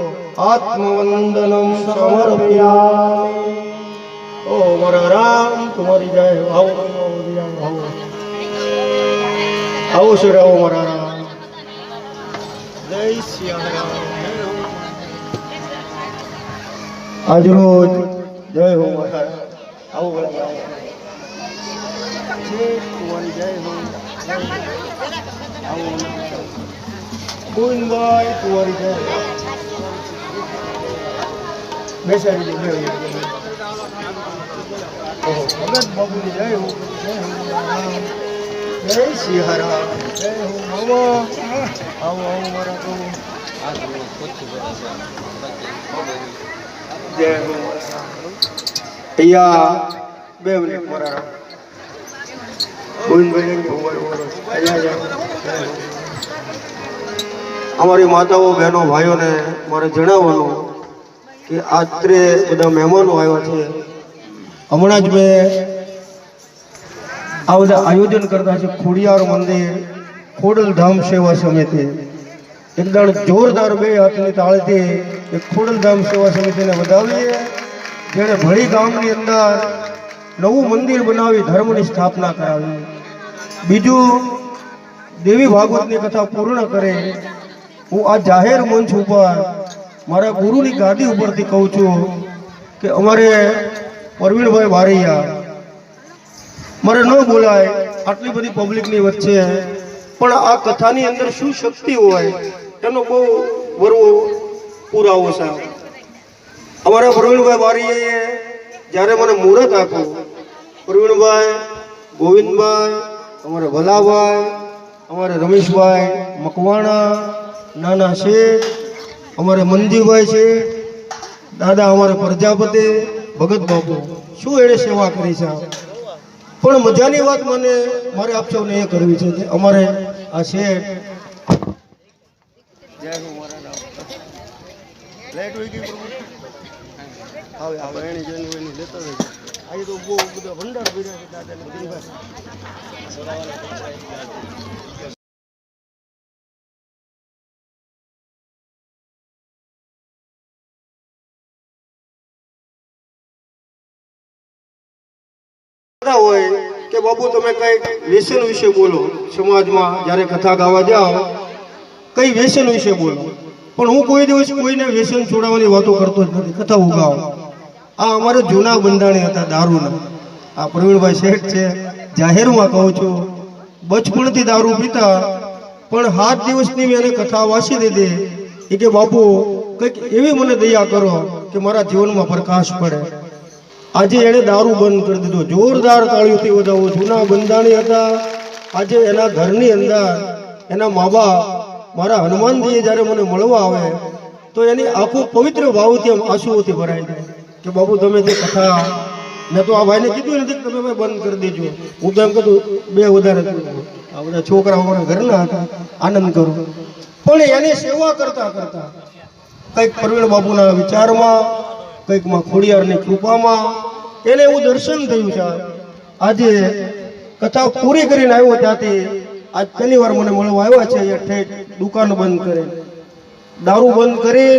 આત્મવંદનમ સમર્પયામિ. ઓ મારા રામ તમારી જય. આવો આવો આવો સર આવો મારા રામ. જય સિયારામ. આજ રોજ જય હો મારા. આવો બધા આવો. તમારી જય હો. આવો ગોવિંદભાઈ તમારી જય. બેસાડી દે. ભગત બાબુની જય હો. જય સિયારામ. જય હો મામા. આવો આવો મારા તો. જય હો મારા. અહીંયા 2 મિનિટ મારા રામ. અમારી માતાઓ બહેનો ભાઈઓને મારે જણાવવાનું કે આત્રે બધા મહેમાનો આવ્યા છે. હમણાં જ મેં આ બધા આયોજન કરતા છે. ખોડિયાર મંદિર ખોડલધામ સેવા સમિતિ એકદમ જોરદાર 2 હાથની તાળીથી એક ખોડલધામ સેવા સમિતિને વધાવીએ. જેણે ભળી ગામની અંદર નવું મંદિર બનાવી ધર્મની સ્થાપના કરાવી. બીજું દેવી ભાગવતની કથા પૂર્ણ કરે. હું આ જાહેર મંચ ઉપર મારા ગુરુની ગાદી ઉપરથી કહું છું કે અમારે પ્રવીણભાઈ બારૈયા મારે ન બોલાય આટલી બધી પબ્લિકની વચ્ચે, પણ આ કથાની અંદર શું શક્તિ હોય એનો બહુ વરવો પુરાવો છે. અમારા પ્રવીણભાઈ બારૈયાએ જ્યારે મને મુહૂર્ત આપ્યું, પ્રવીણભાઈ, ગોવિંદભાઈ, અમારે ભલાભાઈ, અમારે રમેશભાઈ મકવાણા, નાના શેઠ, અમારે મંજીભાઈ છે, દાદા અમારે પ્રજાપતિ, ભગત બાપુ, શું એણે સેવા કરી છે. પણ મજાની વાત મને મારે આપ સૌને એ કરવી છે કે અમારે આ શેઠ આજે તો બહુ બધા ભંડાર ભર્યા છે દાદાને. હોય કે બાપુ તમે કઈ વ્યસન વિશે બોલો, સમાજમાં જ્યારે કથા ગાવા જાઓ કઈ વ્યસન વિશે બોલો, પણ હું કોઈ દિવસ કોઈને વ્યસન છોડાવવાની વાતો કરતો જ નથી. કથા ઉગાવ. આ અમારે જૂના બંધાણી હતા દારૂના. આ પ્રવીણભાઈ શેઠ છે, જાહેરમાં કહું છું, બચપણથી દારૂ પીતા, પણ 7 દિવસની મેં એને કથા વાંચી દીધી. એ કે બાપુ કંઈક એવી મને દયા કરો કે મારા જીવનમાં પ્રકાશ પડે. આજે એણે દારૂ બંધ કરી દીધો. જોરદાર તાળીઓથી વધાવો. જૂના બંધાણી હતા. આજે એના ઘરની અંદર એના મા બાપ મારા હનુમાનજીએ જ્યારે મને મળવા આવે તો એની આખું પવિત્ર ભાવથી આમ આંસુઓથી ભરાઈ જાય કે બાપુ તમે જે કથા, મેં તો આ ભાઈને કીધું નથી કે તમે બંધ કરી દેજો. હું તો એમ કીધું 2 વધારે આ બધા છોકરાઓ મારા ઘરના હતા, આનંદ કરો. પણ એની સેવા કરતા કરતા કંઈક પ્રવીણ બાપુના વિચારમાં, કંઈક માં ખોડિયારની કૃપામાં એને એવું દર્શન થયું છે. આજે કથા પૂરી કરીને આવ્યો ત્યાંથી આજ પહેલી વાર મને મળવા આવ્યા છે. એ ઠેઠ દુકાન બંધ કરે, દારૂ બંધ કરી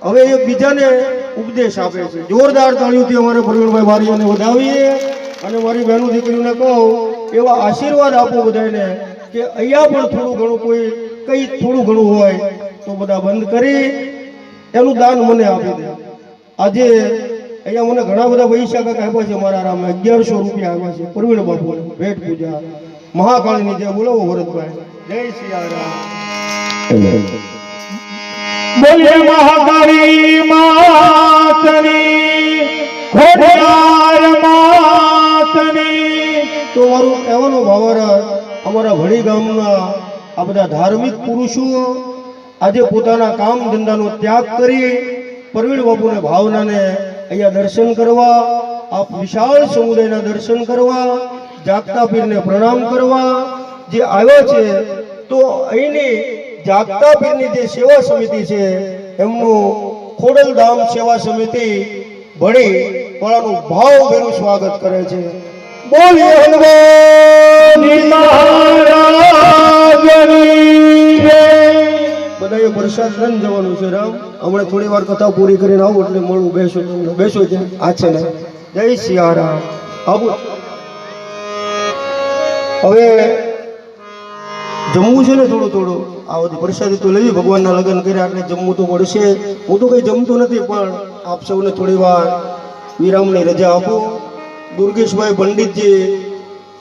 હવે એ બીજાને ઉપદેશ આપે છે. જોરદાર તાળીઓથી અમારે પ્રવીણભાઈ બારૈયાને વધાવીએ અને મારી બહેનો દીકરીઓને કહું એવા આશીર્વાદ આપો બધાને કે અહીંયા પણ થોડું ઘણું કોઈ કંઈ થોડું ઘણું હોય તો બધા બંધ કરી એનું દાન મને આપી દે. આજે અહીંયા મને ઘણા બધા પૈસા કાંઈક આપ્યા છે મારા રામે. 1100 રૂપિયા આવ્યા છે પ્રવીણ બાપુને ભેટ પૂજા મહાકાળીની જય. બોલો ભરતભાઈ. જય સિયારામ. બોલે મહાકાળી માતની, ખોડિયાર માતની. તો મારું કહેવાનો ભાવાર્થ અમારા વડી ગામના આ બધા ધાર્મિક પુરુષો આજે પોતાના કામ ધંધાનો ત્યાગ કરી પ્રવીણ બાપુને ભાવનાને અહીંયા દર્શન કરવા, આપ વિશાળ સમુદાયના દર્શન કરવા, જાગતા પીરને પ્રણામ કરવા જે આવ્યા છે, તો અહીંની જાગતા પીરની જે સેવા સમિતિ છે એમનું ખોડલધામ સેવા સમિતિ ભળી વાળાનું ભાવભેરું સ્વાગત કરે છે. બોલીએ હનુમાન મહારાજની જય. બધાએ પ્રસાદ લઈને જવાનું છે. રામ હમણાં થોડી વાર કથા પૂરી કરીને આવું એટલે મળું. બેસો તમને બેસો છે આ છે ને. જય સિયારામ. આવું હવે જમવું છે ને થોડું થોડું. આ બધી પ્રસાદી તો લેવી, ભગવાનના લગ્ન કર્યા એટલે જમવું તો પડશે. હું તો કઈ જમતો નથી, પણ આપ સૌને થોડી વાર વિરામની રજા આપો. દુર્ગેશભાઈ પંડિતજી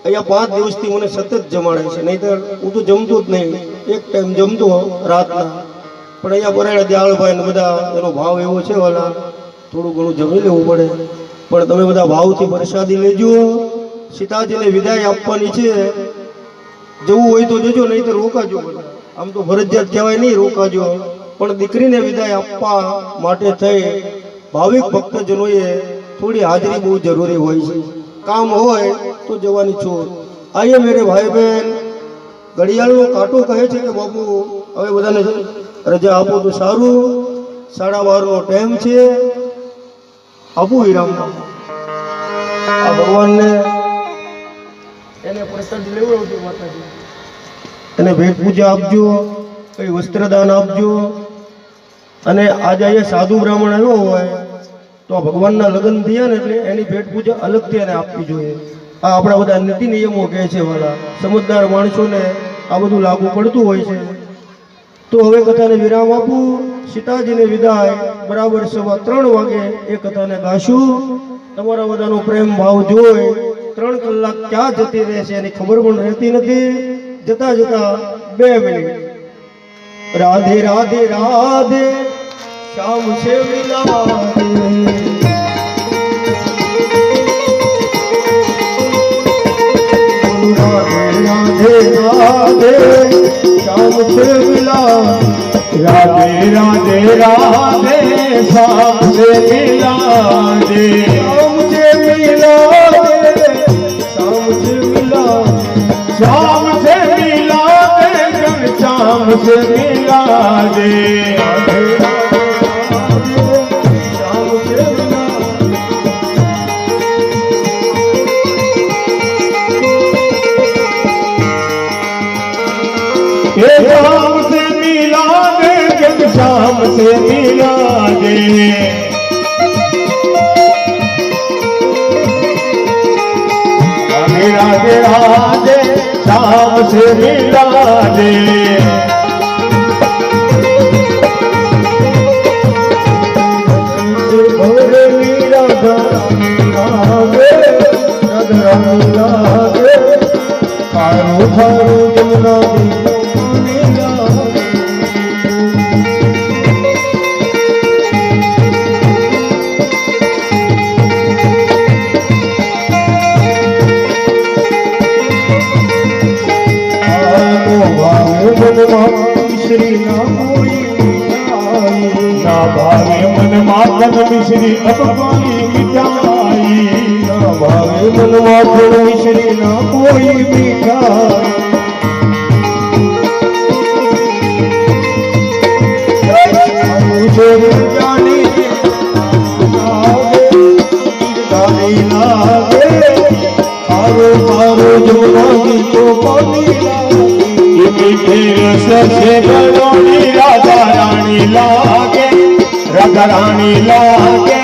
અહીંયા 5 દિવસથી મને સતત જમાડે છે, નહીંતર હું તો જમતો જ નહીં. એક ટાઈમ જમતો રાતના, પણ અહીંયા બરાડા દયાળભાઈ ને બધા એનો ભાવ એવો છે વાલા, થોડું ઘણું જમી લેવું પડે. પણ તમે બધા ભાવથી પ્રસાદી લેજો. સીતાજીને વિદાય આપવાની છે, જવું હોય તો જજો, નહીં તો રોકાજો. આમ તો ફરજિયાત કહેવાય નહીં, રોકાજો. પણ દીકરીને વિદાય આપવા માટે થઈ ભાવિક ભક્તજનોએ થોડી હાજરી બહુ જરૂરી હોય છે. કામ હોય તો જવાની છૂટ. આઈએ મેરે ભાઈ બહેન, ઘડિયાળનો કાંટો કહે છે કે બાપુ હવે બધાને રજા આપો તો સારું. 12:30નો ટાઈમ છે. આપું વિરામ. આ ભગવાનને એને પ્રસાદ લેવડાવજો, માતાજી એને ભેટ પૂજા આપજો, કઈ વસ્ત્રદાન આપજો. અને આજે અહીંયા સાધુ બ્રાહ્મણ આવ્યો હોય તો આ ભગવાનના લગ્ન થયા ને એટલે એની ભેટ પૂજા અલગથી એને આપવી જોઈએ. આ આપણા બધા નીતિ નિયમો કહે છે વાલા. સમજદાર માણસોને આ બધું લાગુ પડતું હોય છે. તો હવે કથાને વિરામ આપું. સીતાજીને વિદાય બરાબર 3:15 વાગે એ કથાને ગાશું. તમારા બધાનો પ્રેમ ભાવ જોઈ 3 કલાક ક્યાં જતી રહેશે એની ખબર પણ રહેતી નથી. જતા જતા 2 મિનિટ. રાધે રાધે રાધે શ્યામ છે મિલા દે. રાધે રાધે રાધે શ્યામ છે મિલા. રાધે રાધે રાધે શ્યામ છે મિલા દે. શ્યામ છે મિલા દે. શ્યામ છે મિલા. श्याम से मिला दे, घनश्याम से मिला दे. श्याम से मिला. ये श्याम से मिला दे, घनश्याम से मिला दे. राधे राधे श्याम से मिला दे. भोरे मीरा लागे, राधा लागे, थारू थारू जमुना दी लागे. मिश्री ना कोई ना भावे मन माखन मिश्री अब कोई मिठाई. ना भावे मन माखन मिश्री ना कोई मिठाई. जानी लागे लागे, आरो आरो जमुना की तो पानी मीठे रस से बड़ोनी राधा रानी लागे. राधा रानी लागे,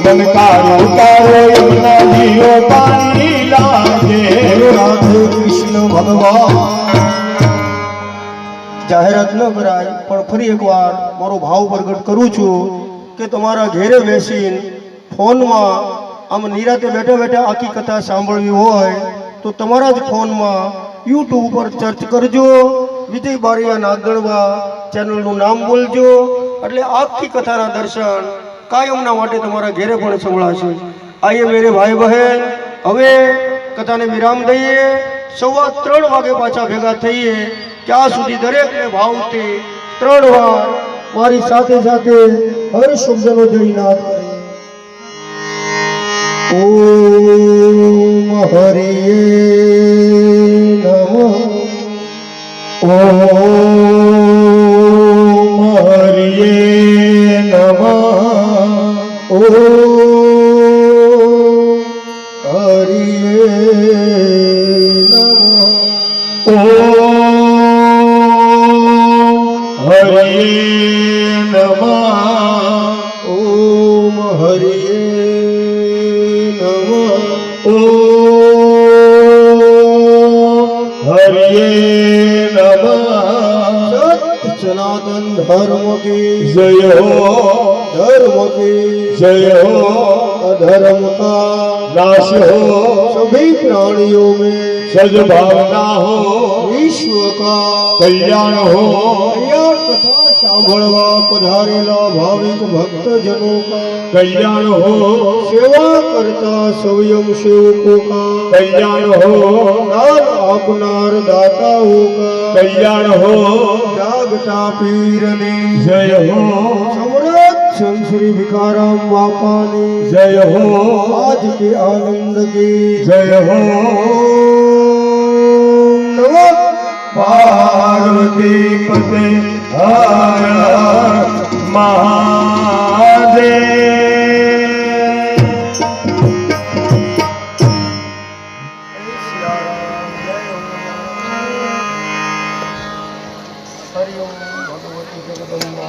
मन कारो कारो यमुना जीओ पानी लागे. राधे कृष्ण भगवान. જાહેરાત ન કરાય પણ ફરી એકવાર મારો ભાવ પ્રગટ કરું છું કે તમારા ઘેરે બેસીને ફોનમાં આમ નિરાતે બેઠા બેઠા આખી કથા સાંભળવી હોય તો તમારા જ ફોનમાં યુટ્યુબ પર સર્ચ કરજો. વિજય બારિયા નાગણવા ચેનલનું નામ બોલજો એટલે આખી કથાના દર્શન કાયમના માટે તમારા ઘેરે પણ સંભળાશે. આઈએ મેરે ભાઈ બહેન, હવે કથાને વિરામ દઈએ. 3:15 વાગે પાછા ભેગા થઈએ. ત્યાં સુધી દરેકને ભાવથી 3 વાર મારી સાથે સાથે હર શબ્દનો જયનાથ કરે. ઓમ હરિયે નમઃ. ઓમ હરિયે નમઃ. ઓમ હરિયે નમઃ. ઓમ હરિયે નમઃ. ઓમ હરિયે નમઃ. ઓમ હરિયે નમઃ. સત્ય સનાતન ધર્મ કી જય હો. धर्म की जय हो. अधर्म का नाश हो. सभी प्राणियों में सद्भावना हो. विश्व का कल्याण हो. कल्याण कथा सांभळवा पधारेला भाविक भक्तजनों का कल्याण हो. सेवा करता स्वयं सेवकों का कल्याण हो. दान आपनार दाताओं का कल्याण हो. जागता पीरने जय हो. सम्राट संत श्री भिखाराम बापा ने जय हो. आज के आनंद की जय हो. नमः पार्वती पते हर हर महादेव. हरिओम भगवती जगदम्बा